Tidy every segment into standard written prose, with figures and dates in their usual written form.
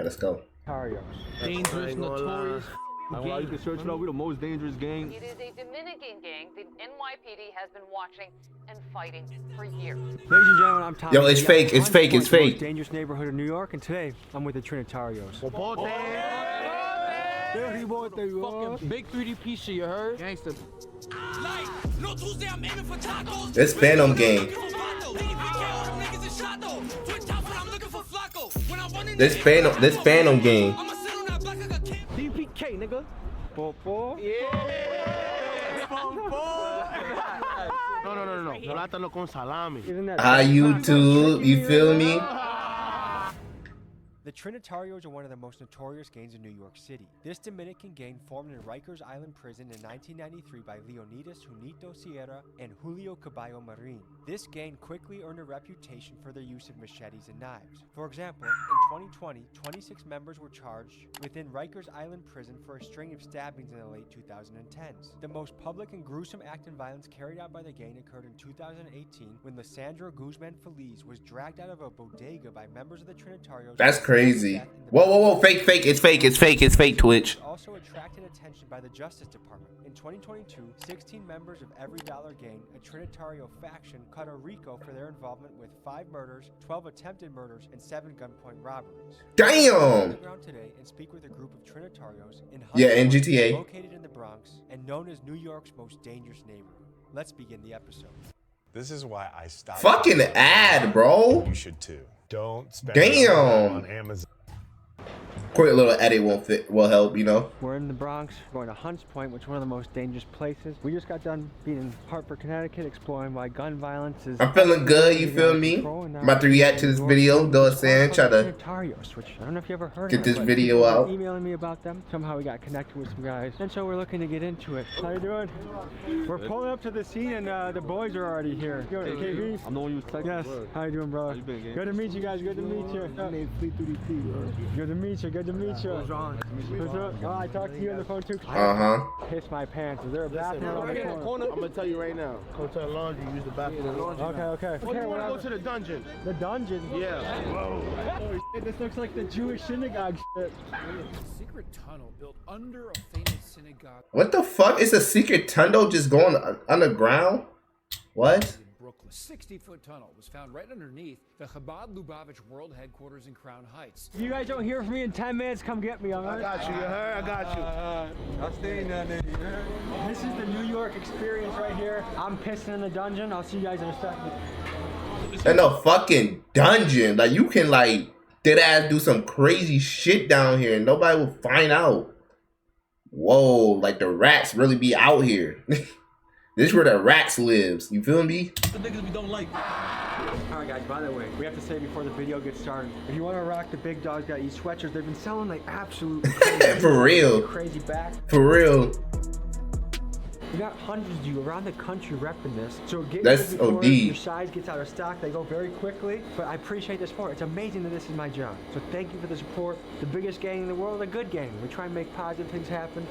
right, let's go. Trinitarios. Dangerous, notorious. Well, you can search it out. We're the most dangerous gang. It is a Dominican gang the NYPD has been watching and fighting for years. Ladies and gentlemen, I'm Tom. Yo, it's fake. It's fake. It's The fake. most dangerous neighborhood in New York, and today I'm with the Trinitarios. Fucking big 3D piece of you heard? Gangster. This Phantom gang. This Phantom gang. DPK, nigga. Popo. No. Plátano con salami. Isn't that Hi, YouTube. You feel me? The Trinitarios are one of the most notorious gangs in New York City. This Dominican gang formed in Rikers Island Prison in 1993 by Leonidas Junito Sierra and Julio Caballo Marin. This gang quickly earned a reputation for their use of machetes and knives. For example, in 2020, 26 members were charged within Rikers Island Prison for a string of stabbings in the late 2010s. The most public and gruesome act of violence carried out by the gang occurred in 2018 when Lissandro Guzman Feliz was dragged out of a bodega by members of the Trinitarios. That's crazy. Whoa. Fake. It's fake, Twitch. Also attracted attention by the Justice Department. In 2022, 16 members of Every Dollar Gang, a Trinitario faction, caught a RICO for their involvement with 5 murders, 12 attempted murders, and 7 gunpoint robberies. Damn. Ground today and speak with a group of Trinitarios in In GTA. located in the Bronx and known as New York's most dangerous neighborhood. Let's begin the episode. This is why I stopped. Fucking ad, bro. You should too. Don't spend Damn. on Amazon. Quick little edit will help, you know. We're in the Bronx, going to Hunts Point, which is one of the most dangerous places. We just got done being in Hartford, Connecticut, exploring why gun violence is... I'm feeling good, you feel me? I'm about to react to this video, know what I'm saying? Try to Trinitarios, which I don't know if you ever heard get of this it, video out. Emailing me about them. Somehow we got connected with some guys. And so we're looking to get into it. How you doing? We're pulling up to the scene and the boys are already here. Yo, KB? I'm the one you was texting. Yes. How you doing, bro? How you been, gang? Good to meet you guys. Good to meet you. Good to meet you. Good to meet you. What's up? Oh, I talked to you on the phone too. Piss my pants. Is there a bathroom around the corner? I'm gonna tell you right now. Go to the laundry, use the bathroom in the laundry. Okay. You wanna go to the dungeon? The dungeon? Yeah. Whoa. This looks like the Jewish synagogue shit. Secret tunnel built under a famous synagogue What the fuck? It's a secret tunnel just going underground? What? in Brooklyn. 60-foot tunnel was found right underneath the Chabad Lubavitch World Headquarters in Crown Heights. If you guys don't hear from me in 10 minutes, come get me, alright? I got you, you heard? I got you. I'll stay in that nigga. This is the New York experience right here. I'm pissing in the dungeon. I'll see you guys in a second. In a fucking dungeon. Like, you can, like, dead ass do some crazy shit down here and nobody will find out. Whoa, like the rats really be out here. This is where the rats lives. You feel me? The niggas we don't like. Alright guys, by the way, we have to say before the video gets started, if you want to rock the Big Dogs Got Eat sweatshirts, they've been selling like absolute crazy, For real. crazy back. For real. We got hundreds of you around the country repping this. So get That's before OD. your size gets out of stock. They go very quickly, but I appreciate the support. It's amazing that this is my job. So thank you for the support. The biggest gang in the world, a good gang. We try and make positive things happen.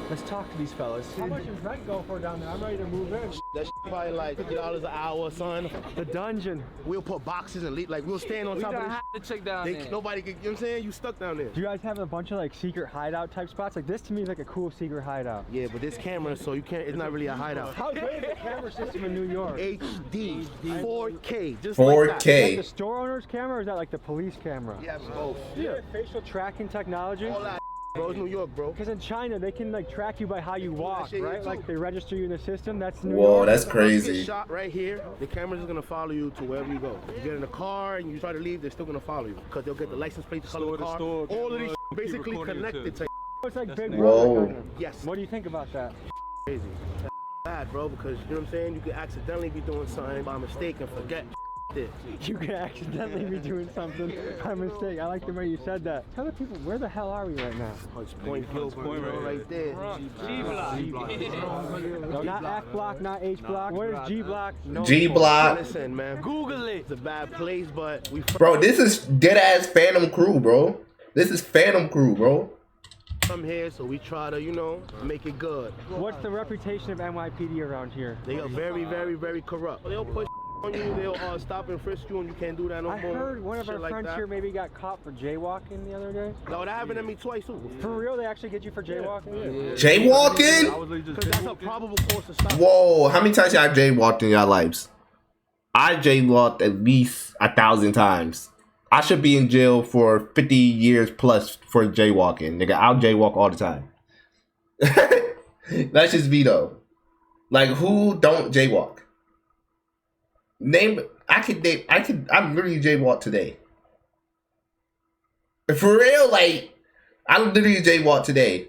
Let's talk to these fellas. How much does rent go for down there? I'm ready to move in. That probably like $50 an hour, son. The dungeon. We'll put boxes and leave, like we'll stand on We top don't of have to check down this. there. Nobody can, you know what I'm saying? You stuck down there. Do you guys have a bunch of like secret hideout type spots? Like this to me is like a cool secret hideout. Yeah, but this camera, so you can't, it's not really a hideout. How big is the camera system in New York? HD, 4K, just 4K. like that. Is that the store owner's camera or is that like the police camera? Yeah, both. Yeah. Facial tracking technology? All that, bro. It's New York, bro. Because in China, they can like track you by how you walk, shit here, right? too. Like they register you in the system. That's New Whoa, York. that's Get crazy. shot right here. The camera's just gonna follow you to wherever you go. You get in the car and you try to leave, they're still gonna follow you because they'll get the license plate, the color of the car. Store, All of these keep basically recording it, connected too. to It's like Big Whoa. Brother kind of. Yes. What do you think about that? crazy. That's bad, bro, because you know what I'm saying? You could accidentally be doing something by mistake and forget this. You could accidentally be doing something by mistake. I like the way you said that. Tell the people, where the hell are we right now? Hunts Point, Gilbert, Point bro, right right there. No, not F block, not H block. What is G block? No. G block. Listen, man, Google it. It's a bad place, but we Bro, this is dead ass Phantom Crew, bro. This is Phantom Crew, bro. from here, so we try to, you know, make it good. What's the reputation of NYPD around here? They are very, very, very corrupt. They'll push on you, they'll stop and frisk you, and you can't do that no I more. heard one of Shit our like friends that. here maybe got caught for jaywalking the other day. No, that happened to me twice too. For real, they actually get you for jaywalking? Yeah. Jaywalking? Because that's a probable cause to stop. Whoa, how many times y'all jaywalked in y'all lives? I jaywalked at least 1,000 times. I should be in jail for 50 years plus for jaywalking. Nigga, I'll jaywalk all the time. That's just me though. Like, who don't jaywalk? I literally jaywalked today. For real, like, I literally jaywalked today.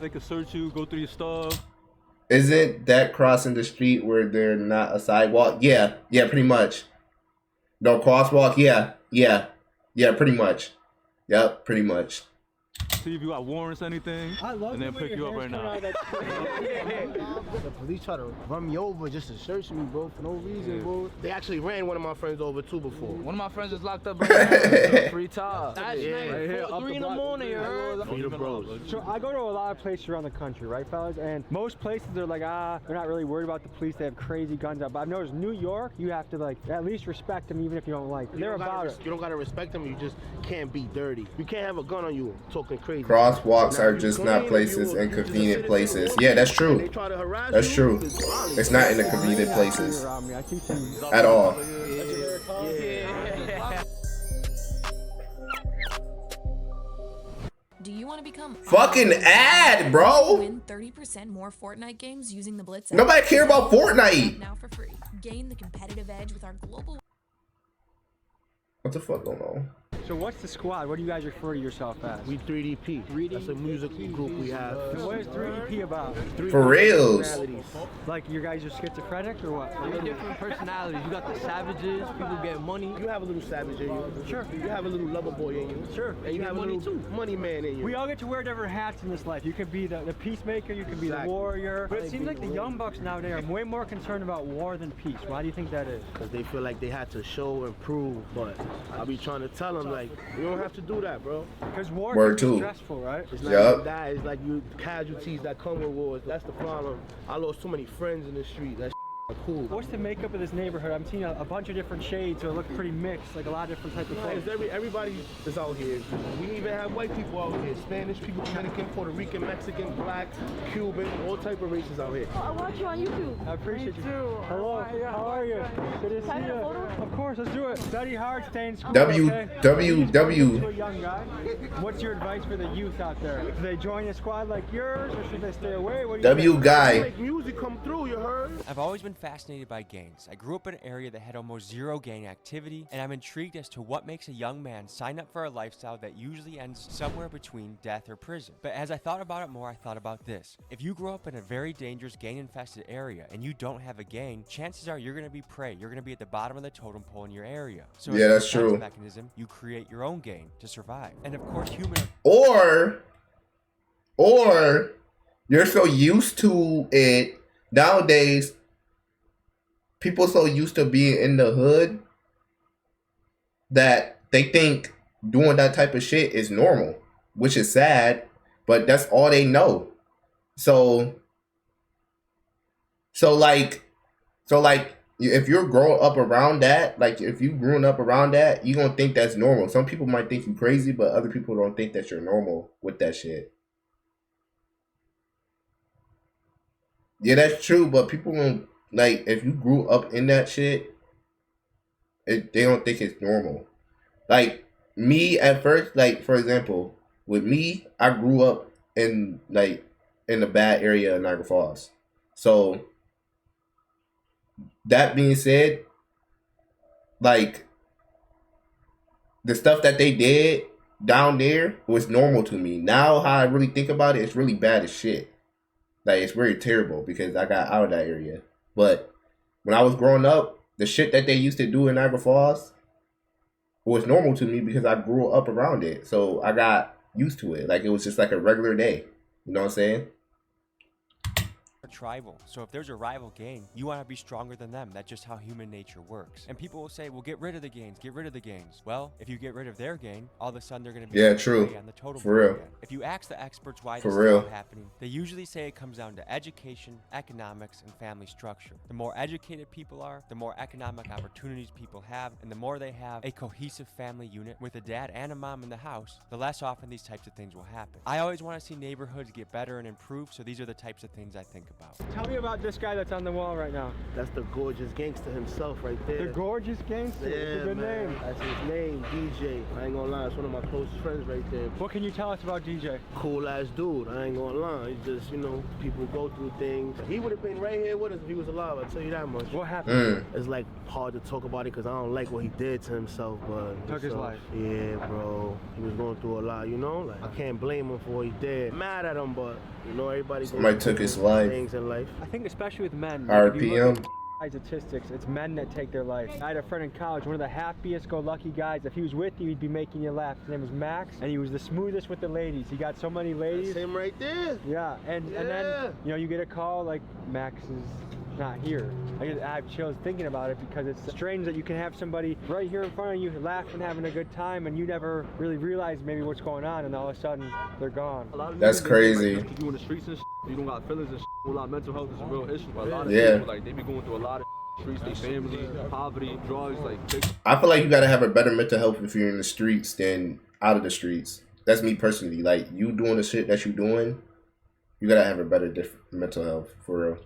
They can search you, go through your stuff. Isn't that crossing the street where they're not a sidewalk? Yeah, pretty much. No crosswalk? Yeah, pretty much. Yep, pretty much. See if you got warrants, anything, and then pick you up right now. The police try to run me over just to search me, bro, for no reason, bro. They actually ran one of my friends over too before. One of my friends is locked up right now. Free time. Right here, 3 in the morning, you heard? For the bros. So I go to a lot of places around the country, right, fellas? And most places they're like, they're not really worried about the police. They have crazy guns out. But I've noticed New York, you have to like at least respect them, even if you don't like them. They're about it. You don't gotta respect them. You just can't be dirty. You can't have a gun on you talking crazy. Crosswalks are just not places in convenient places. Yeah, that's true. That's true. It's not in the convenient places at all. Do you want to become Fucking ad, bro. Win 30% more Fortnite games using the Blitz app. Nobody care about Fortnite. Now for free. Gain the competitive edge with our global. What the fuck going on? So what's the squad? What do you guys refer to yourself as? We 3DP. That's a musical group we have. And what is 3DP about? For reals. Like you guys are schizophrenic or what? Three different personalities. You got the savages, people get money. You have a little savage in you. Sure. You have a little lover boy in you. Sure. And you have a little money man in you. We all get to wear different hats in this life. You can be the peacemaker, you can be the warrior. But it seems like the young bucks nowadays are way more concerned about war than peace. Why do you think that is? Because they feel like they had to show and prove, but I'll be trying to tell them, like, you don't have to do that, bro. Because war Word can be too. stressful, right? It's not even that. It's like you casualties that come with wars. That's the problem. I lost too many friends in the street. That's cool. What's the makeup of this neighborhood? I'm seeing a bunch of different shades, so it looks pretty mixed, like a lot of different types of folks. Everybody is out here. We even have white people out here. Spanish people, Dominican, Puerto Rican, Mexican, black, Cuban, all type of races out here. Oh, I watch you on YouTube. I appreciate you. Too. Hello, how are you? Good to see you. Of course, let's do it. Study hard, stay in school. W. To a young guy. What's your advice for the youth out there? Do they join a squad like yours, or should they stay away? What do you think? Guy. Make music come through, you heard? I've always been fascinated by gangs. I grew up in an area that had almost zero gang activity, and I'm intrigued as to what makes a young man sign up for a lifestyle that usually ends somewhere between death or prison. But as I thought about it more, I thought about this. If you grow up in a very dangerous gang-infested area and you don't have a gang, chances are you're going to be prey. You're going to be at the bottom of the totem pole in your area. So yeah, that's true. Mechanism, you create your own gang to survive. And of course, Or you're so used to it nowadays. People so used to being in the hood that they think doing that type of shit is normal, which is sad, but that's all they know. So like if you're growing up around that, like if you growing up around that, you're gonna think that's normal. Some people might think you're crazy, but other people don't think that you're normal with that shit. Yeah, that's true, but people don't. Like, if you grew up in that shit, they don't think it's normal. Like, me at first, like, for example, with me, I grew up in a bad area in Niagara Falls. So, that being said, like, the stuff that they did down there was normal to me. Now, how I really think about it, it's really bad as shit. Like, it's very terrible because I got out of that area. But when I was growing up, the shit that they used to do in Niagara Falls was normal to me because I grew up around it. So I got used to it. Like, it was just like a regular day. You know what I'm saying? tribal. So if there's a rival gang, you want to be stronger than them. That's just how human nature works. And people will say, well, get rid of the gangs, get rid of the gangs. Well, if you get rid of their gang, all of a sudden they're going to be true. on the totem For real. again. If you ask the experts why For this real. is all happening, they usually say it comes down to education, economics, and family structure. The more educated people are, the more economic opportunities people have, and the more they have a cohesive family unit with a dad and a mom in the house, the less often these types of things will happen. I always want to see neighborhoods get better and improve, so these are the types of things I think about. Tell me about this guy that's on the wall right now. That's the gorgeous gangster himself right there. The gorgeous gangster. Yeah, It's a good man. name. That's his name, DJ. I ain't gonna lie, it's one of my closest friends right there. What can you tell us about DJ? Cool ass dude, I ain't gonna lie. He just, you know, people go through things. He would have been right here with us if he was alive, I'll tell you that much. What happened? It's like hard to talk about it because I don't like what he did to himself, but Took his life. Yeah, bro. He was going through a lot, you know? Like, I can't blame him for what he did. Mad at him, but you know, everybody Somebody took his life. things in life. I think especially with men. RPM. Statistics, it's men that take their life. I had a friend in college, one of the happiest go lucky guys. If he was with you, he'd be making you laugh. His name was Max, and he was the smoothest with the ladies. He got so many ladies. That's him right there. Yeah, and then you know, you get a call like Max is not here. I have chills thinking about it because it's strange that you can have somebody right here in front of you laughing, having a good time, and you never really realize maybe what's going on, and all of a sudden they're gone. That's crazy. Like, you in the streets and you don't got feelings and a lot of mental health is a real issue. But a lot of Yeah. people, like, they be going through a lot of streets, they family, poverty, drugs, like. I feel like you gotta have a better mental health if you're in the streets than out of the streets. That's me personally. Like, you doing the shit that you doing, you gotta have a better mental health, for real.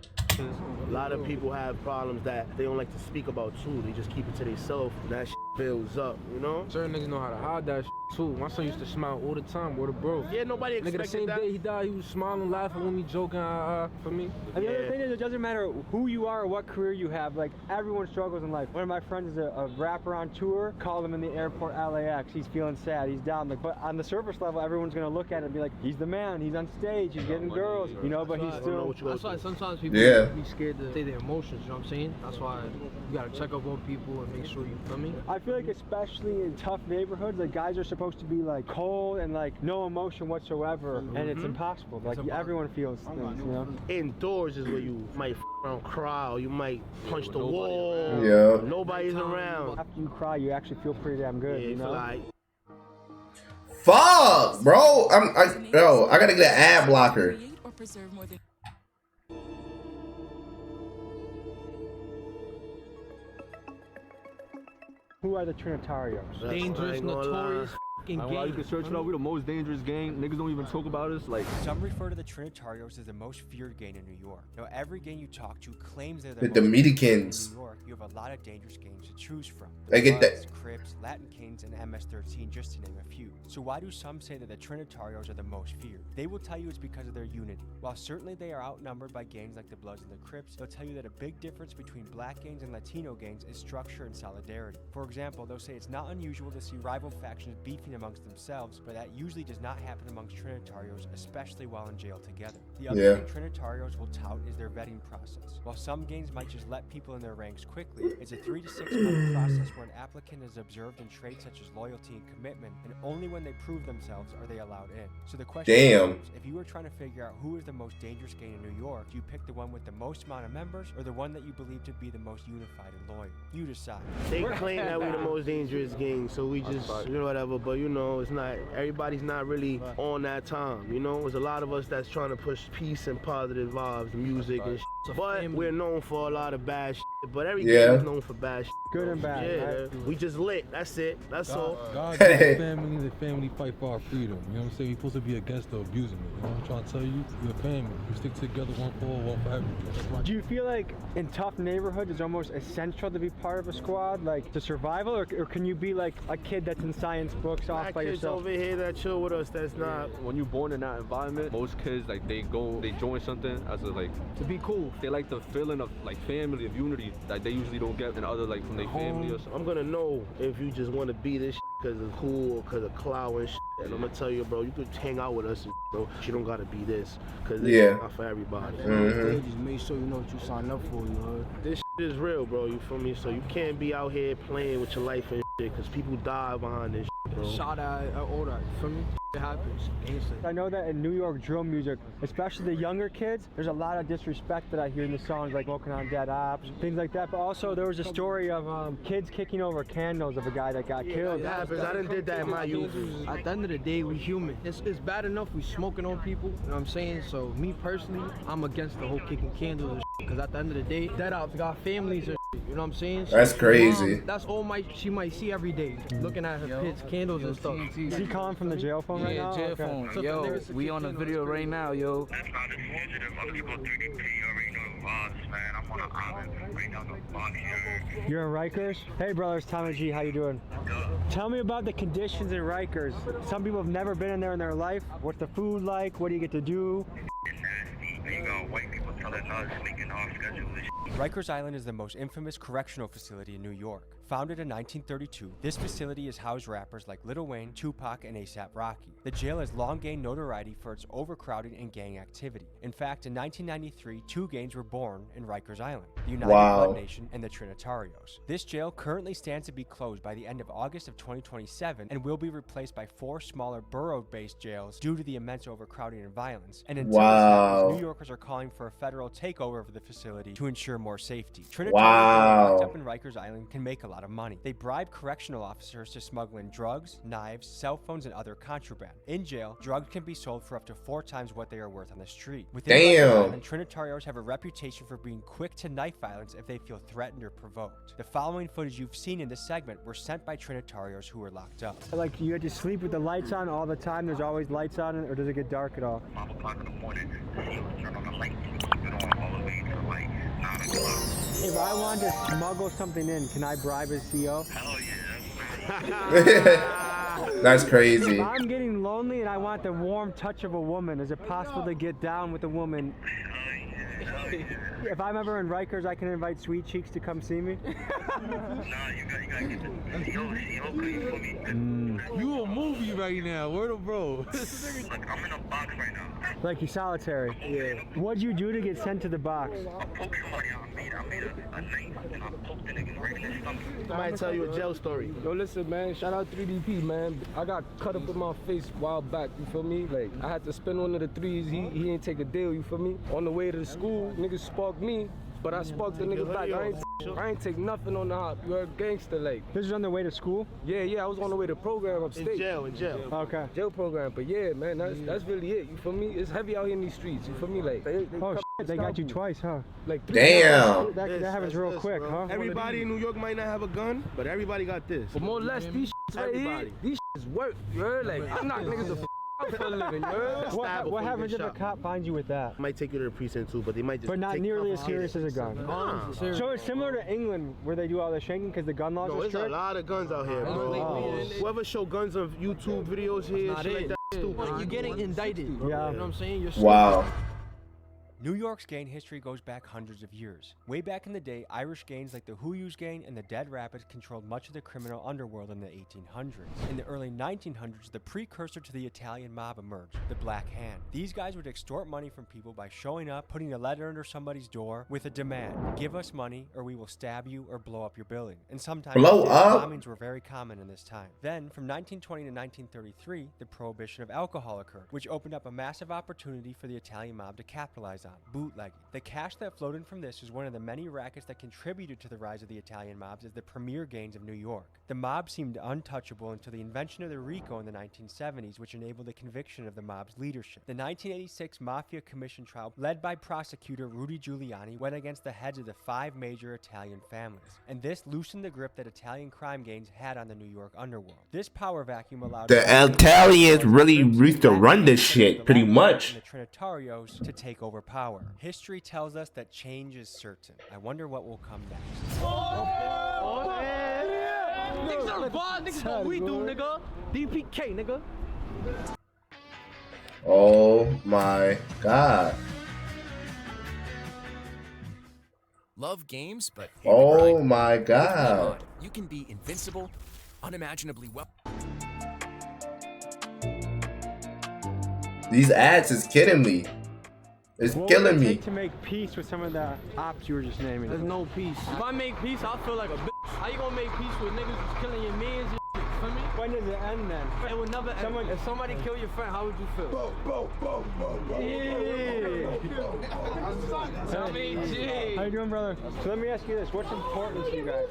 A lot of people have problems that they don't like to speak about too. They just keep it to themselves. That shit builds up, you know? Certain niggas know how to hide that shit too. My son used to smile all the time with a bro. Yeah, nobody Nigga, the expected same that. day he died, he was smiling, laughing with me, joking, for me. And the other thing is, it doesn't matter who you are or what career you have. Like, everyone struggles in life. One of my friends is a rapper on tour. Called him in the airport, LAX. He's feeling sad. He's down. Like, but on the surface level, everyone's gonna look at it and be like, he's the man. He's on stage. He's getting girls. You know, but he's still. That's why sometimes people be scared to say their emotions. You know what I'm saying? That's why you gotta check up on people and make sure you feel me. I feel like especially in tough neighborhoods, like guys are supposed to be like cold and like no emotion whatsoever, and it's impossible. Like everyone feels things, you know. Indoors is where you might around cry or you might punch the wall. Yeah. Nobody's around. After you cry, you actually feel pretty damn good. Yeah, you know. like, Fuck, bro. I gotta get an ad blocker. Or preserve more than Who are the Trinitarios? Dangerous, notorious fucking Like, you gang. can search it out. We the most dangerous gang. Niggas don't even talk about us. Like, Some refer to the Trinitarios as the most feared gang in New York. Now, every gang you talk to claims they're the The most Dominicans. in New York, you have a lot of dangerous gangs to choose from. I get that. Bloods, Crips, Latin Kings, and MS-13, just to name a few. So why do some say that the Trinitarios are the most feared? They will tell you it's because of their unity. While certainly they are outnumbered by gangs like the Bloods and the Crips, they'll tell you that a big difference between black gangs and Latino gangs is structure and solidarity. For example, they'll say it's not unusual to see rival factions beefing amongst themselves, but that usually does not happen amongst Trinitarios, especially while in jail together. The other thing Trinitarios will tout is their vetting process. While some gangs might just let people in their ranks quickly, it's a 3 to 6 month process where an applicant is observed in traits such as loyalty and commitment, and only when they prove themselves are they allowed in. So the question is, if you were trying to figure out who is the most dangerous gang in New York, do you pick the one with the most amount of members, or the one that you believe to be the most unified and loyal? You decide. they claim that we're the most dangerous gang, so we just, you know, whatever, but you know, it's not, everybody's not really on that time, you know? There's a lot of us that's trying to push peace and positive vibes, music and shit, but we're known for a lot of bad shit, but every gang is known for bad shit. Good and bad. Yeah, Right? we just lit, that's it, that's all. God's family, the family fight for our freedom. You know what I'm saying? We're supposed to be against the abusing it. You know what I'm trying to tell you? We're a family. We stick together, one for all, one for everyone. Do you feel like in tough neighborhoods it's almost essential to be part of a squad, like to survival, or can you be like a kid that's in science books off by kids yourself? over here that chill with us, that's not. when you're born in that environment, most kids, like, they join something as a, like, To be cool. they like the feeling of, like, family, of unity that they usually don't get in other, like, from their family or something. I'm gonna know if you just want to be this because it's cool or because of clout and and I'm gonna tell you, bro, you could hang out with us, bro. You don't gotta be this because it's not for everybody. Just make sure you know what you signed up for, you heard? This is real, bro. You feel me? So you can't be out here playing with your life and because people die behind this, bro. Shot at all that, you feel me? happens. Gangsta. I know that in New York drill music, especially the younger kids, there's a lot of disrespect that I hear in the songs, like Smoking on Dead Ops, things like that. But also there was a story of kids kicking over candles of a guy that got killed. It happens. I done did that in my youth. At the end of the day, we human. It's bad enough we smoking on people, you know what I'm saying? So me personally, I'm against the whole kicking candles and because at the end of the day, Dead Ops got families and you know what I'm saying? So that's crazy. That's all she might see every day, looking at her pits, candles and stuff. Is he calling from the jail phone right now? Jail phone. So yo, we on a video right now, yo. That's not as sensitive. I'm people 3DP. You already know the vibes, man. I'm on an island right now, the box here. You're in Rikers? Hey, brothers, Tommy G, how you doing? Tell me about the conditions in Rikers. Some people have never been in there in their life. What's the food like? What do you get to do? It's nasty. You got white people telling us making off schedule and Rikers Island is the most infamous correctional facility in New York. Founded in 1932, this facility has housed rappers like Lil Wayne, Tupac, and A$AP Rocky. The jail has long gained notoriety for its overcrowding and gang activity. In fact, in 1993, 2 gangs were born in Rikers Island, the United Blood Nation and the Trinitarios. This jail currently stands to be closed by the end of August of 2027 and will be replaced by 4 smaller borough-based jails due to the immense overcrowding and violence. And until this happens, New Yorkers are calling for a federal takeover of the facility to ensure more safety. Trinitarios locked up in Rikers Island can make a lot of money. They bribe correctional officers to smuggle in drugs, knives, cell phones, and other contraband. In jail, drugs can be sold for up to 4 times what they are worth on the street. Within Rikers Island, Trinitarios have a reputation for being quick to knife violence if they feel threatened or provoked. The following footage you've seen in this segment were sent by Trinitarios who were locked up. Like, you had to sleep with the lights on all the time? There's always lights on, or does it get dark at all? 5 o'clock in the morning, turn on the lights and keep it on all the way to like 9 o'clock. If I wanted to smuggle something in, can I bribe his CO? Hell yeah. That's crazy. If I'm getting lonely and I want the warm touch of a woman, is it possible to get down with a woman? If I'm ever in Rikers, I can invite Sweet Cheeks to come see me? Nah, you gotta get the CO clean for me. You a movie right now, word of bro. Look, I'm in a box right now. Like you solitary? Yeah. What'd you do to get sent to the box? I poked somebody out. I made a knife and I poked the nigga right in his stomach. I might tell you a jail story. Yo, listen, man. Shout out 3DP, man. I got cut up in my face a while back. You feel me? Like I had to spin one of the threes. He didn't take a deal. You feel me? On the way to the school, niggas sparked me. But I sparked the niggas back. I ain't take nothing on the hop. You heard gangster like. This is on the way to school? Yeah, I was on the way to program upstate. In jail. Okay. Jail program. But yeah, man, that's really it. You feel me? It's heavy out here in these streets. You feel me? Like they got you twice, huh? Like damn. That happens real quick, huh? Everybody in New York might not have a gun, but everybody got this. But more or less, these right here, these work. You heard? Like I'm not niggas the for a living. What happens if a cop finds you with that? Might take you to the precinct too, but they might just. But not nearly as serious as a gun. Nah. So it's similar to England where they do all the shanking because the gun laws are there's strict? a lot of guns out here, bro. Whoever show guns on YouTube videos here, shit like that, stupid. You're getting indicted. Yeah. You know what I'm saying? You're Wow. New York's gang history goes back hundreds of years. Way back in the day, Irish gangs like the Who's Gang and the Dead Rapids controlled much of the criminal underworld in the 1800s. In the early 1900s, the precursor to the Italian mob emerged, the Black Hand. These guys would extort money from people by showing up, putting a letter under somebody's door with a demand: give us money or we will stab you or blow up your building. And sometimes bombings were very common in this time. Then, from 1920 to 1933, the prohibition of alcohol occurred, which opened up a massive opportunity for the Italian mob to capitalize on: bootlegging. The cash that flowed in from this was one of the many rackets that contributed to the rise of the Italian mobs as the premier gangs of New York. The mob seemed untouchable until the invention of the RICO in the 1970s, which enabled the conviction of the mob's leadership. The 1986 Mafia Commission trial, led by prosecutor Rudy Giuliani, went against the heads of the 5 major Italian families, and this loosened the grip that Italian crime gangs had on the New York underworld. This power vacuum allowed the Italians really used to run this shit, pretty much. The Trinitarios to take over power. History tells us that change is certain. I wonder what will come next. Niggas are bad. Niggas what we do, nigga. DPK, nigga. Oh my God. Love games, but oh my God. You can be invincible, unimaginably well. These ads is kidding me. It's killing me. To make peace with some of the ops you were just naming. There's no peace. If I make peace, I feel like a bitch. How you gonna make peace with niggas who's killing your mans and shit? feel me? When does it end then? It would never end. If somebody kill your friend, how would you feel? Tell me, G. How you doing, brother? So let me ask you this: what's important to you guys?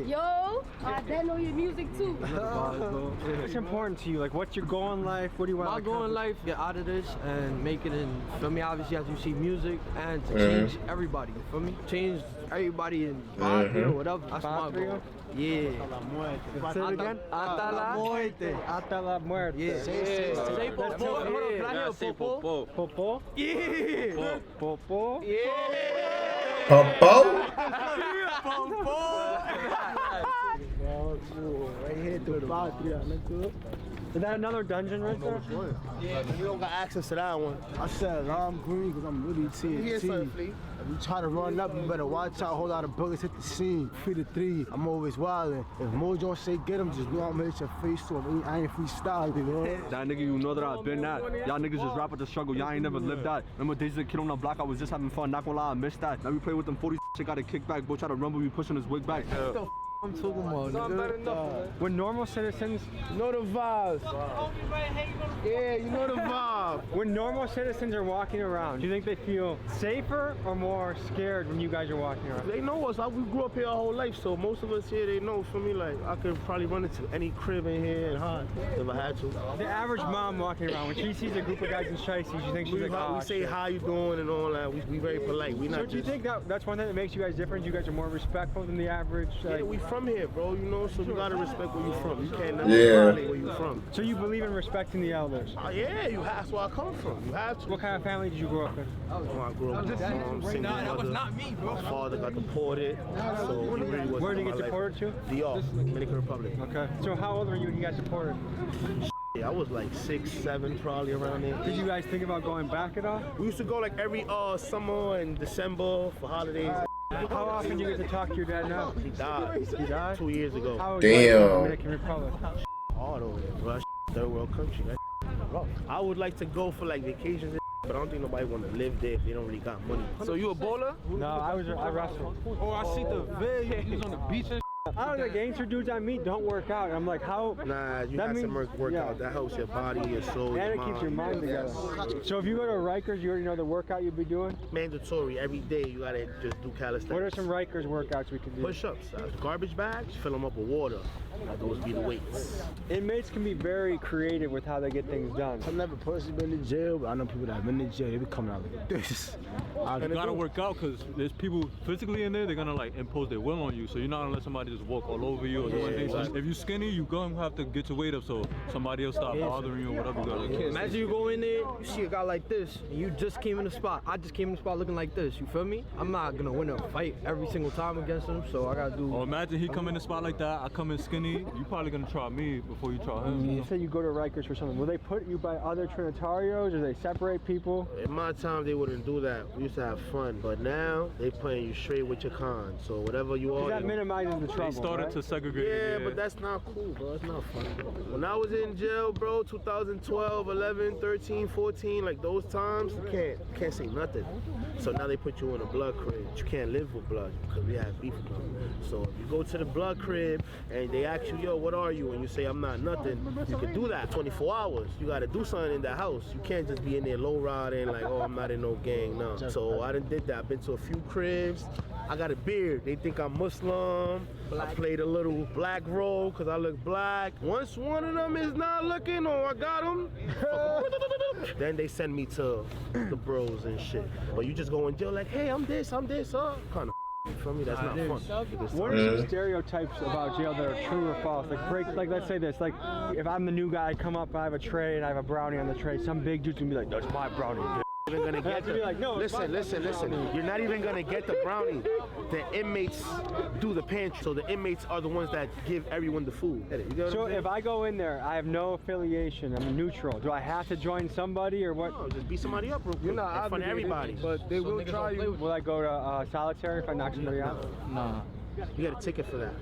Yo, I know your music too. What's important to you? Like, what's your goal in life? What do you want? My goal in life, get out of this and make it in. Feel me? Obviously, as you see music and to change everybody. You feel me? Change everybody in barrio or whatever. That's my goal. Yeah. Say it again. Hasta la muerte. Hasta la muerte. Yeah. Say popo. Hold on, can I hear a popo? Popo? Yeah. Popo? Yeah. Popo? Popo. Right here through the patria, nigga. Is that another dungeon right there? Yeah, we don't got access to that one. I said I'm green because I'm really TNT. If you try to run up, you better watch out. Whole lot of bullets hit the scene. 3 to 3. I'm always wildin'. If Mojo say get him, just know I'm gonna hit your face to him. I ain't freestyle, you know? That nigga, you know that I've been that. Y'all niggas just rap at the struggle. Y'all ain't never lived that. Remember days as a kid on the block, I was just having fun. Not gonna lie, I missed that. Now we play with them 40 shit, got a kickback. Boy, try to rumble, we pushing his wig back. I'm talking about, nigga. When normal citizens, you know the vibes. Yeah, you know the vibe. When normal citizens are walking around, do you think they feel safer or more scared when you guys are walking around? They know us. We grew up here our whole life, so most of us here, they know. For me, like, I could probably run into any crib in here and hide if I had to. The average mom walking around, when she sees a group of guys in shiesties, you think she's like, oh, we say how you doing and all that. We very polite. We not. So do you think that's one thing that makes you guys different? You guys are more respectful than the average? Yeah, we from here, bro. You know, so we gotta respect where you from. You can't never violate where you from. So you believe in respecting the elders? Yeah, you have. That's where I come from. You have to. What kind of family did you grow up in? I grew up with single mother. That was not me, bro. My father got deported, so he really wasn't. Where did you get deported to? DR, Dominican Republic. Okay. So how old were you when you got deported? I was like 6, 7, probably around there. Did you guys think about going back at all? We used to go like every summer and December for holidays. How often do you get to talk to your dad now? He died. He died? 2 years ago. How was the Dominican Republic? Hard over there, bro. Third world country. Rough. I would like to go for like vacations, but I don't think nobody want to live there if they don't really got money. So you a bowler? No, I wrestled. Oh, I see the video. He was on the beach and I don't know, the gangster dudes I meet don't work out. I'm like, how? Nah, you have to work out. That helps your body, your soul, and your it keeps your mind together. So if you go to Rikers, you already know the workout you'll be doing? Mandatory. Every day you gotta just do calisthenics. What are some Rikers workouts we can do? Push-ups, garbage bags, fill them up with water. Those be the weights. Inmates can be very creative with how they get things done. I've never personally been to jail, but I know people that have been to jail. They be coming out like this. you gotta work out because there's people physically in there. They're gonna like impose their will on you. So you're not gonna let somebody just walk all over you or do anything. So if you're skinny, you gonna have to get your weight up so somebody else stop bothering you or whatever you gotta do. Imagine you go in there, you see a guy like this, and you just came in the spot. I just came in the spot looking like this. You feel me? I'm not gonna win a fight every single time against him, so I gotta do. Or imagine he come in the spot like that. I come in skinny. You probably gonna try me before you try him. You say you go to Rikers for something. Will they put you by other Trinitarios or they separate people? In my time, they wouldn't do that. We used to have fun, but now they putting you straight with your cons. So whatever you are, that minimizes the trouble. They started to segregate. Yeah, but that's not cool, bro. It's not fun. When I was in jail, bro, 2012, 11, 13, 14, like those times, you can't say nothing. So now they put you in a blood crib. You can't live with blood because we have beef with them. So if you go to the blood crib and they ask you, yo, what are you? And you say, I'm not nothing, you can do that 24 hours. You got to do something in that house. You can't just be in there low riding like, oh, I'm not in no gang, no. So I done did that. I've been to a few cribs. I got a beard. They think I'm Muslim. I played a little black role because I look black. Once one of them is not looking, or I got them, then they send me to the bros and shit. But you just go in jail like, hey, I'm this, kind of. For me, that's not fun. What are some stereotypes about jail that are true or false? Like let's say this, like, if I'm the new guy, I come up, I have a tray, and I have a brownie on the tray, some big dude's gonna be like, that's my brownie. Even gonna get the, like, no, listen. You're not even gonna get the brownie. The inmates do the pantry, so the inmates are the ones that give everyone the food. So if I go in there, I have no affiliation. I'm neutral. Do I have to join somebody or what? No, just beat somebody up real quick. You're not in front of everybody. But they will try you. Will I go to solitary if I knock somebody out? Nah. You got a ticket for that.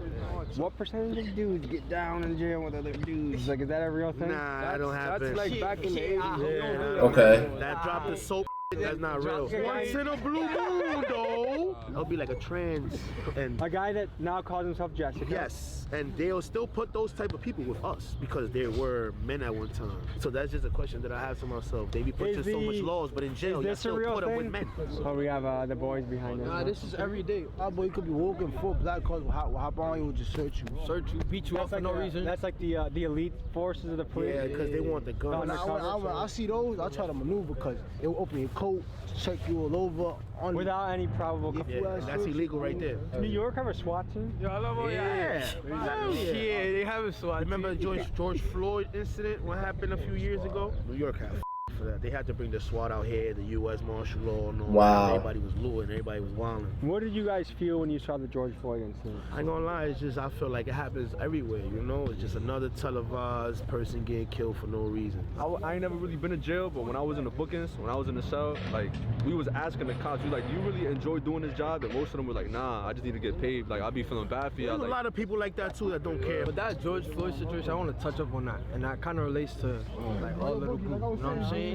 What percentage of dudes get down in jail with other dudes? Like, is that a real thing? Nah, that don't happen. That's like back in the 80s. Okay. That drop the soap. That's not real. Once in a blue moon, though. It'll be like a trans and a guy that now calls himself Jessica. Yes, and they'll still put those type of people with us because they were men at one time. So that's just a question that I have to myself. They be putting so much laws, but in jail, you still put them with men. Oh, we have the boys behind us. Nah, this is every day. Our boy could be walking full black cars, will hop on you, will just search you, beat you up for no reason. That's like the elite forces of the police. Yeah, because they want the gun. I see those, I try to maneuver because it will open your coat, check you all over. Without any probable cause. Yeah, that's illegal right there. New York have a SWAT team? Yeah, they have a SWAT. Remember George Floyd incident? What happened a few years ago? New York had for that. They had to bring the SWAT out here, the U.S. martial law, and all. Wow. Everybody was looting, everybody was wilding. What did you guys feel when you saw the George Floyd incident? I ain't gonna lie, it's just I feel like it happens everywhere, you know? It's just another televised person getting killed for no reason. I ain't never really been in jail, but when I was in the bookings, when I was in the cell, like, we was asking the cops, we was like, do you really enjoy doing this job? And most of them were like, nah, I just need to get paid. Like, I'll be feeling bad for you. There's a lot of people like that too that don't care. But that George Floyd situation, I want to touch up on that, and that kind of relates to like our little group. You know what I'm saying?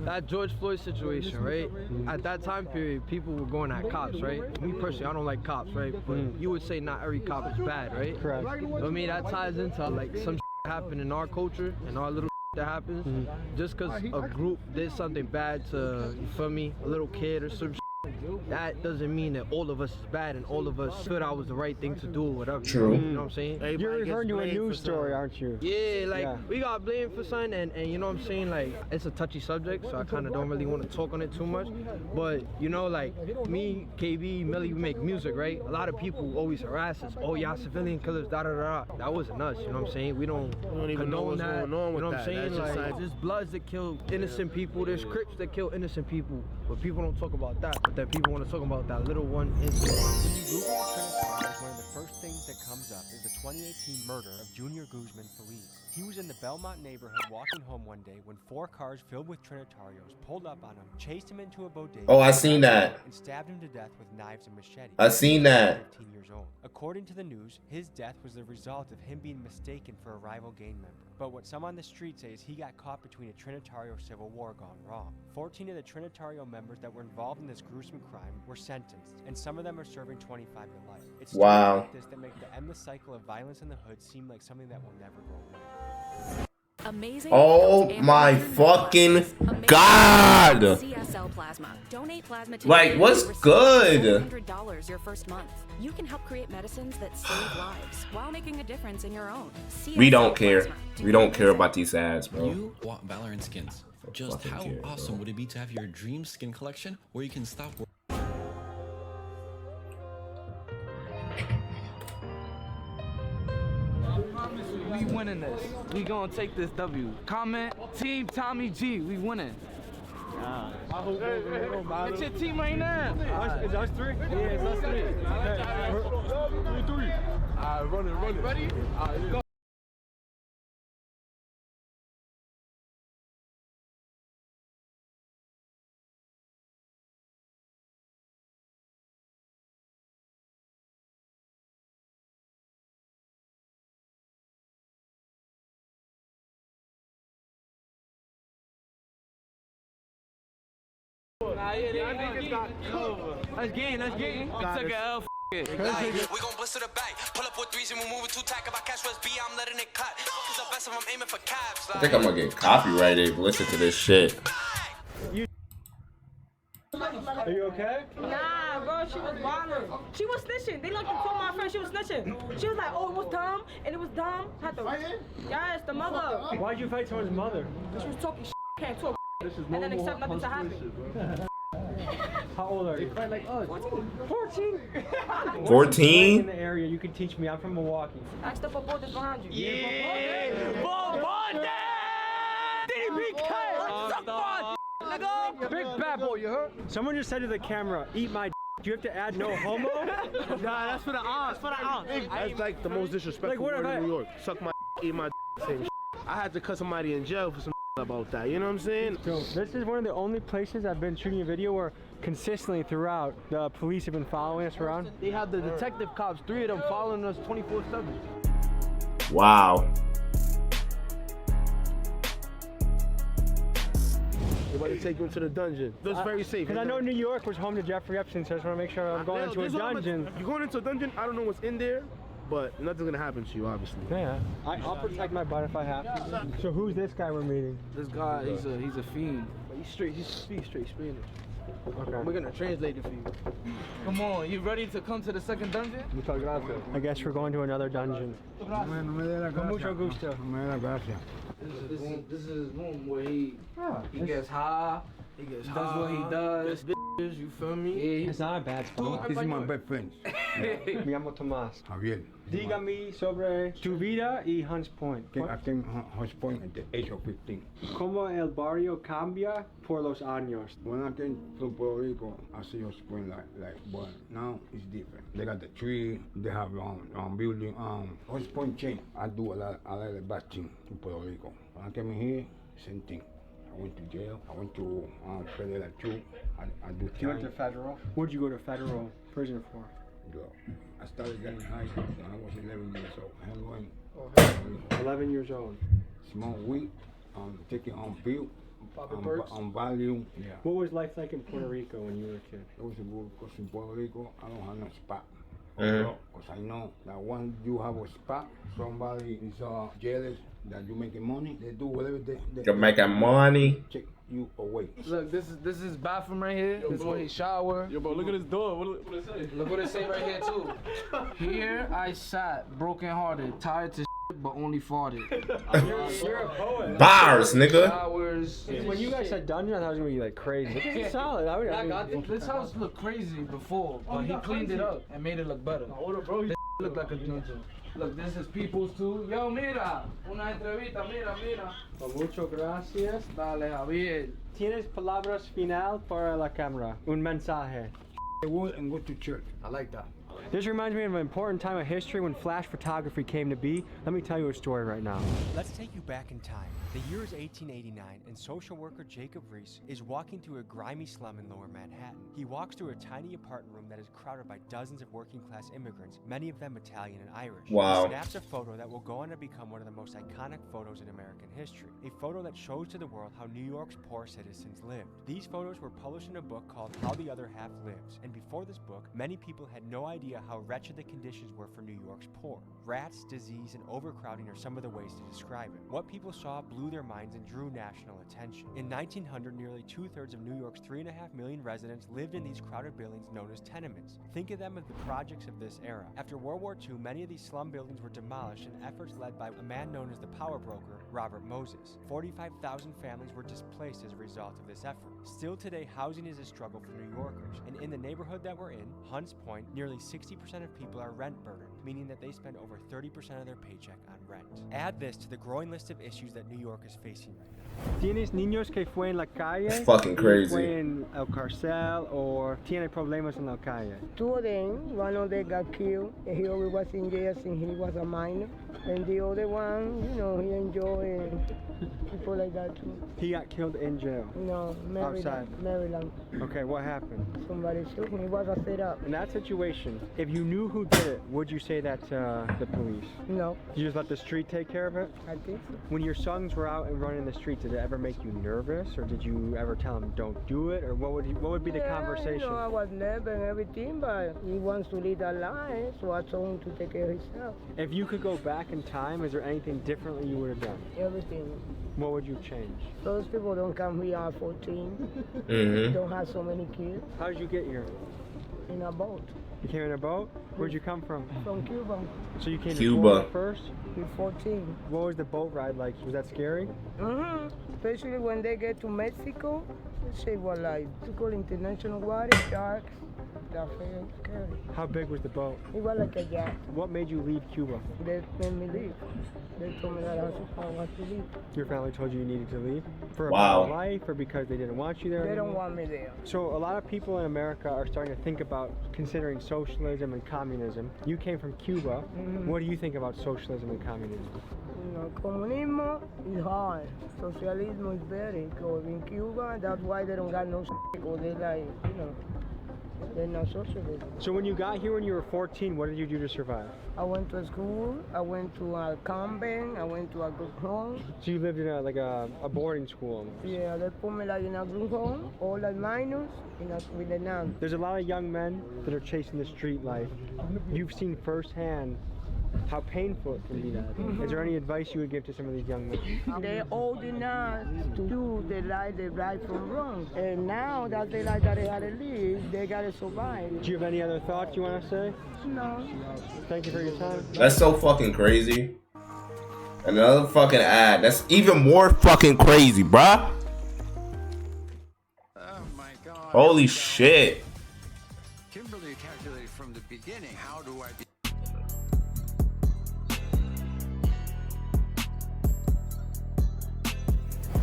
That George Floyd situation, right? At that time period, people were going at cops, right? Me personally, I don't like cops, right? But you would say not every cop is bad, right? Correct. I mean, that ties into like some happen in our culture and our little that happens. Just because a group did something bad to, you feel me, a little kid or some that doesn't mean that all of us is bad and all of us feel that was the right thing to do or whatever. True. You know what I'm saying? You're referring to a news story, aren't you? Yeah, like we got blamed for something and you know what I'm saying? Like it's a touchy subject, so I kind of don't really want to talk on it too much. But you know, like me, KB, Millie, we make music, right? A lot of people always harass us. Oh, y'all civilian killers, da da da. That wasn't us, you know what I'm saying? We don't even know what's that. going on with you know what I'm that. saying? That's Like there's Bloods that kill innocent people, there's Crips that kill innocent people, but people don't talk about that. But that people want to talk about that little one incident. When you Google the Trinitarios, one of the first things that comes up is the 2018 murder of Junior Guzman Feliz. He was in the Belmont neighborhood walking home one day when 4 cars filled with Trinitarios pulled up on him, chased him into a bodega. Oh, I seen that. And stabbed him to death with knives and machetes. I seen that. 15 years old. According to the news, his death was the result of him being mistaken for a rival gang member. But what some on the street say is he got caught between a Trinitario civil war gone wrong. 14 of the Trinitario members that were involved in this gruesome crime were sentenced, and some of them are serving 25 to life. It's stories like this that make the endless cycle of violence in the hood seem like something that will never go away. Amazing. Oh my fucking God! CSL Plasma. Donate plasma today. Like, what's good? $100 your first month. You can help create medicines that save lives while making a difference in your own. We don't care. We don't care about these ads, bro. You want Valorant skins. Just how awesome would it be to have your dream skin collection where you can stop working? We winning this. We gonna take this W. Comment, Team Tommy G. We winning. It's your team right now. It's us 3? Yeah, it's us 3. Alright, run it. Ready? Alright, go. Nah, yeah, let's get in. We took a L. We gon' blister the back. Pull up with 3s and we move it 2 tack. If I catch West B, I'm letting it cut. Cause the best of them aiming for caps. I think I'm gonna get copyrighted. Listen to this shit. Are you okay? Nah, bro, she was bothering. She was snitching. They looked and told my friend she was snitching. She was like, oh, it was dumb, and it was dumb. Had to, yes, the mother. Why'd you fight someone's mother? She was talking shit, can't talk, and then accept nothing to happen. How old are you? Like us. 14. 14? In the area, you can teach me. I'm from Milwaukee. Ask the football that's behind you. Yeah! Big bad boy, you heard? Someone just said to the camera, eat my d. Do you have to add no homo? Nah, that's for the aunts. That's like the most disrespectful word in New York. Suck my eat my same I had to cut somebody in jail for some about that, you know what I'm saying? So this is one of the only places I've been shooting a video where consistently throughout the police have been following us around. They have the detective cops, 3 of them following us 24/7. Wow. They're about to take you into the dungeon. That's very safe. Because I know New York was home to Jeffrey Epstein, so I just want to make sure I'm going into a dungeon. You're going into a dungeon, I don't know what's in there, but nothing's gonna happen to you, obviously. Yeah, I'll protect my butt if I have to. So who's this guy we're meeting? This guy, he's a fiend. But he's straight Spanish. Okay. We're gonna translate it for you. Come on, you ready to come to the second dungeon? Muchas gracias. I guess we're going to another dungeon. Con mucho gusto. This is his room where he gets high, he does what he does, bitches, you feel me? It's not a bad spot. This is my best friend. Me llamo Tomás. Javier. Dígame sobre tu vida y Hunts Point. Aquí en Hunts Point at the age of 15. ¿Cómo el barrio cambia por los años? When I came to Puerto Rico, I see Hunts Point like but now it's different. They got the tree, they have building. Hunts Point changed. I do a lot of bad things in Puerto Rico. When I came here, same thing. I went to jail. I went to federal too. I do time. You went to federal? What did you go to federal prison for? I started getting high when I was 11 years old. Heroin. 11 years old. Smoke weed, taking on pill, on volume. Yeah. What was life like in Puerto Rico when you were a kid? It was good because in Puerto Rico, I don't have no spot. Because I know that once you have a spot, somebody is jealous that you're making money. They do whatever they You're making money. Check you away. Look, this is his bathroom right here. This is where he shower. Yo, bro, look at his door. What it say? Look what it say right here too. Here I sat, broken hearted, tired to but only farted. You're a poet. Bars, nigga. Showers. When you guys said dungeon, I thought it was gonna be like crazy. This is solid. I got this house looked crazy before, but he cleaned it up and made it look better. This looked like a dungeon. Look, this is people's too. Yo, mira, una entrevista, mira. Muchas gracias. Dale, Javier. ¿Tienes palabras final para la cámara? Un mensaje. I would and go to church. I like that. This reminds me of an important time of history when flash photography came to be. Let me tell you a story right now. Let's take you back in time. The year is 1889, and social worker Jacob Reese is walking through a grimy slum in Lower Manhattan. He walks through a tiny apartment room that is crowded by dozens of working-class immigrants, many of them Italian and Irish. Wow. He snaps a photo that will go on to become one of the most iconic photos in American history. A photo that shows to the world how New York's poor citizens lived. These photos were published in a book called How the Other Half Lives, and before this book, many people had no idea how wretched the conditions were for New York's poor. Rats, disease, and overcrowding are some of the ways to describe it. What people saw blew their minds and drew national attention. In 1900, nearly 2/3 of New York's 3.5 million residents lived in these crowded buildings known as tenements. Think of them as the projects of this era. After World War II, many of these slum buildings were demolished in efforts led by a man known as the power broker, Robert Moses. 45,000 families were displaced as a result of this effort. Still today, housing is a struggle for New Yorkers, and in the neighborhood that we're in, Hunts Point, nearly 60% of people are rent burdened, meaning that they spend over 30% of their paycheck on rent. Add this to the growing list of issues that New York is facing right now. ¿Tienes niños que fue en la calle? It's fucking crazy. Fue en el cárcel or tiene problemas en la calle? Two of them, one of them got killed, and he always was in jail since he was a minor. And the other one, you know, he enjoyed people like that too. He got killed in jail? No, Maryland. Outside? Maryland. Okay, what happened? Somebody shoot him, he was a setup. In that situation, if you knew who did it, would you say that to the police? No. You just let the street take care of it? I think so. When your sons were out and running the streets, did it ever make you nervous, or did you ever tell them don't do it, or what would be the conversation? You know, I was nervous and everything, but he wants to lead a life, so I told him to take care of himself. If you could go back in time, is there anything differently you would have done? Everything. What would you change? Those people don't come here at 14. Mm-hmm. Don't have so many kids. How did you get here? In a boat. You came in a boat? Where'd you come from? From Cuba. So you came to Cuba Florida first? With 14. What was the boat ride like? Was that scary? Mm-hmm. Especially when they get to Mexico. This shit was like, to call international water, sharks. That's very scary. How big was the boat? It was like a yacht. What made you leave Cuba? They made me leave. They told me that I was to leave. Your family told you you needed to leave? For a Wow. better life, or because they didn't want you there? They anymore? don't want me there. So a lot of people in America are starting to think about considering socialism and communism. You came from Cuba. Mm-hmm. What do you think about socialism and communism? You know, comunismo is hard. Socialism is better. Because in Cuba, that's why they don't got no shit. Because they like, you know, There's no socialism. So when you got here when you were 14, what did you do to survive? I went to school, I went to a convent, I went to a group home. So you lived in a boarding school almost. Yeah, they put me like in a group home, all like minors, with the nuns. There's a lot of young men that are chasing the street life. You've seen firsthand how painful it can be. Is there any advice you would give to some of these young men? They're old enough to do the right from wrong. And now that they like that they gotta live, they gotta survive. Do you have any other thoughts you want to say? No. Thank you for your time. That's so fucking crazy. Another fucking ad. That's even more fucking crazy, bruh. Oh my God. Holy shit. Kimberly calculated from the beginning. How do I be?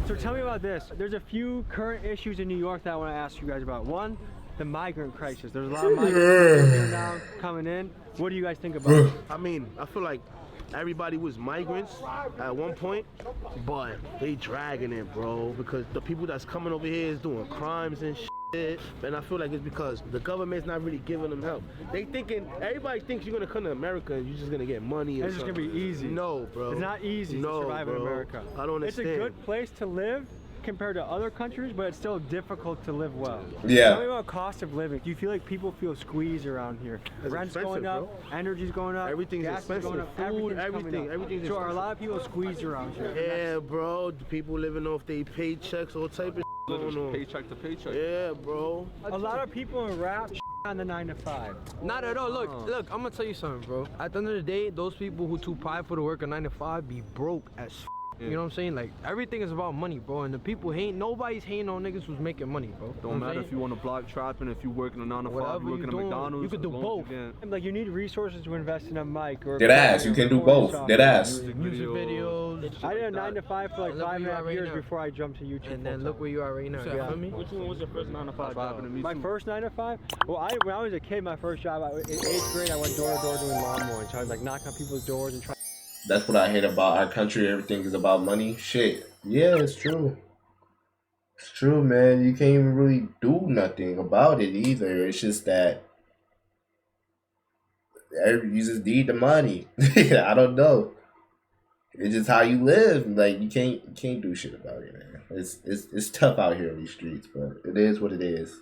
So tell me about this. There's a few current issues in New York that I want to ask you guys about. One, the migrant crisis. There's a lot of migrants now coming in. What do you guys think about it? I mean, I feel like everybody was migrants at one point, but they dragging it, bro, because the people that's coming over here is doing crimes and shit. And I feel like it's because the government's not really giving them help. Everybody thinks you're gonna come to America and you're just gonna get money. It's just gonna be easy. No, bro. It's not easy to survive in America. I don't understand. It's a good place to live compared to other countries, but it's still difficult to live well. Yeah. Tell me about cost of living. Do you feel like people feel squeezed around here? It's Rent's expensive, going up, energy's going up, everything's gas expensive, is going up, food, everything's everything's so are a expensive. lot of people squeezed around here? Yeah, bro. The people living off their paychecks, all type of going on. Paycheck to paycheck. Yeah, bro. A lot of people in rap on the 9 to 5. Not at all. Look, I'm gonna tell you something, bro. At the end of the day, those people who too prideful to work a 9 to 5 be broke as You know what I'm saying? Like, everything is about money, bro. And the people nobody's hating on niggas who's making money, bro. Don't matter if you want to block trapping, if you working a 9 to 5, Whatever you working at doing, McDonald's. you could do as long both. as you can. Like, you need resources to invest in a mic or Dead ass, you can do both. Dead ass. Music videos. I did a 9 to 5 for like Look where 5.5 you are years right now. before I jumped to YouTube. And then look where you are right now. You feel me? Which one was your first 9 to 5 job? My first 9 to 5? Well, when I was a kid, my first job, in 8th grade, I went door to door doing lawn mowing. So I was like knocking on people's doors and trying. That's what I hate about our country. Everything is about money. Shit. Yeah, it's true. It's true, man. You can't even really do nothing about it either. It's just that you just need the money. I don't know. It's just how you live. Like you can't do shit about it, man. It's tough out here in these streets, but it is what it is.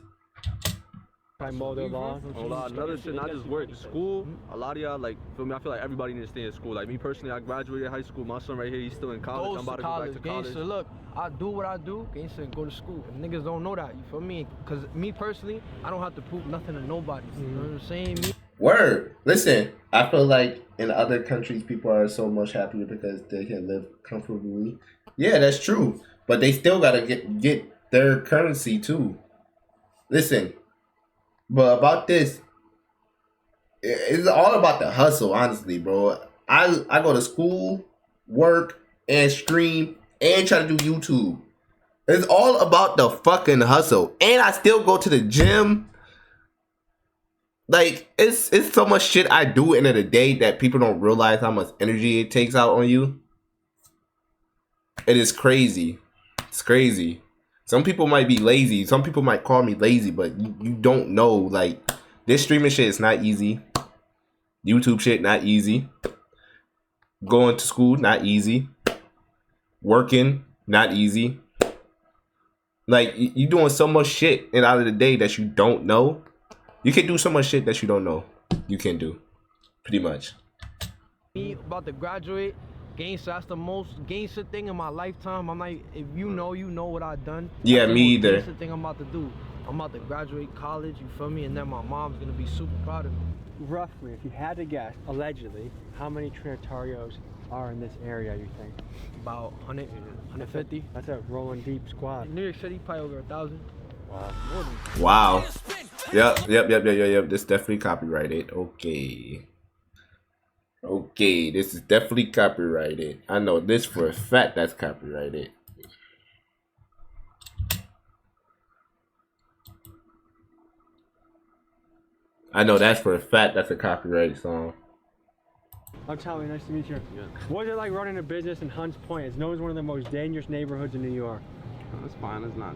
I mow their lawn. Another shit, not just work, school. A lot of y'all, like, feel me? I feel like everybody needs to stay in school. Like me personally, I graduated high school. My son right here, he's still in college. I'm about to go back to college. Gangsta, look, I do what I do. Gangsta, go to school. And niggas don't know that. You feel me? Cause me personally, I don't have to prove nothing to nobody. You know what I'm saying? Word. Listen, I feel like in other countries, people are so much happier because they can live comfortably. Yeah, that's true. But they still gotta get their currency too. Listen, but about this, it's all about the hustle, honestly, bro. I go to school, work, and stream, and try to do YouTube. It's all about the fucking hustle. And I still go to the gym. Like, it's so much shit I do in the day that people don't realize how much energy it takes out on you. It is crazy. It's crazy. Some people might be lazy. Some people might call me lazy, but you don't know. Like, this streaming shit is not easy. YouTube shit, not easy. Going to school, not easy. Working, not easy. Like, you doing so much shit and out of the day that you don't know. You can do so much shit that you don't know. You can do. Pretty much. Me about to graduate. Gangsta, that's the most gangsta thing in my lifetime. I'm like, if you know what I've done. Yeah, That's the me most either. Gangsta thing I'm about to do. I'm about to graduate college, you feel me? And then my mom's gonna be super proud of me. Roughly, if you had to guess, allegedly, how many Trinitarios are in this area, you think? About 100, 150. That's a rolling deep squad. In New York City, probably over 1,000. Wow. More than Wow. Yep. This definitely copyrighted. Okay, this is definitely copyrighted. I know this for a fact that's copyrighted. I know that's for a fact that's a copyrighted song. I'm Tommy, nice to meet you. What is it like running a business in Hunts Point? It's known as one of the most dangerous neighborhoods in New York. That's fine. It's not.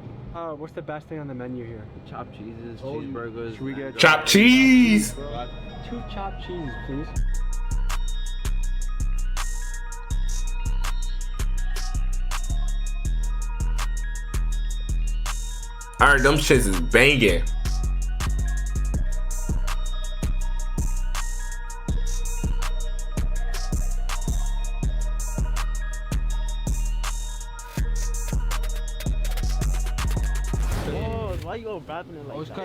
What's the best thing on the menu here? Chopped cheeses, cheeseburgers. Should we get chopped cheese? 2 chopped cheese, please. Alright, them shits is banging. Why you go rapping it like that?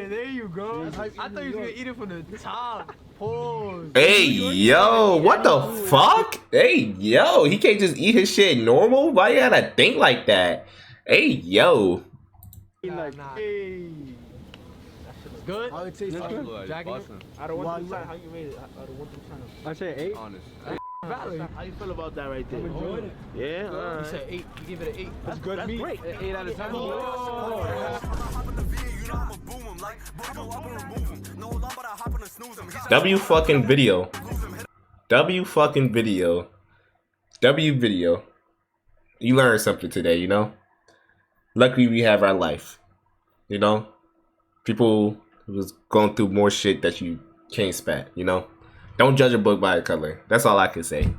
There you go. I thought you was gonna eat it from the top. Pause. Hey, yo, what the fuck? Hey, yo, he can't just eat his shit normal? Why you gotta think like that? Hey, yo. Hey. Good? How it tastes good? Jacking it? Out of 1 through 10, how you rate it? Out of 1 through 10. I say 8. Honest. Valid. How you feel about that right there? I'm enjoying it. Yeah? You Alright. said 8. You give it an 8. That's good. That's great. 8 out of 10. W fucking video. W fucking video. W video. You learned something today, you know? Luckily we have our life. You know? People was going through more shit that you can't spat, you know? Don't judge a book by a color. That's all I can say.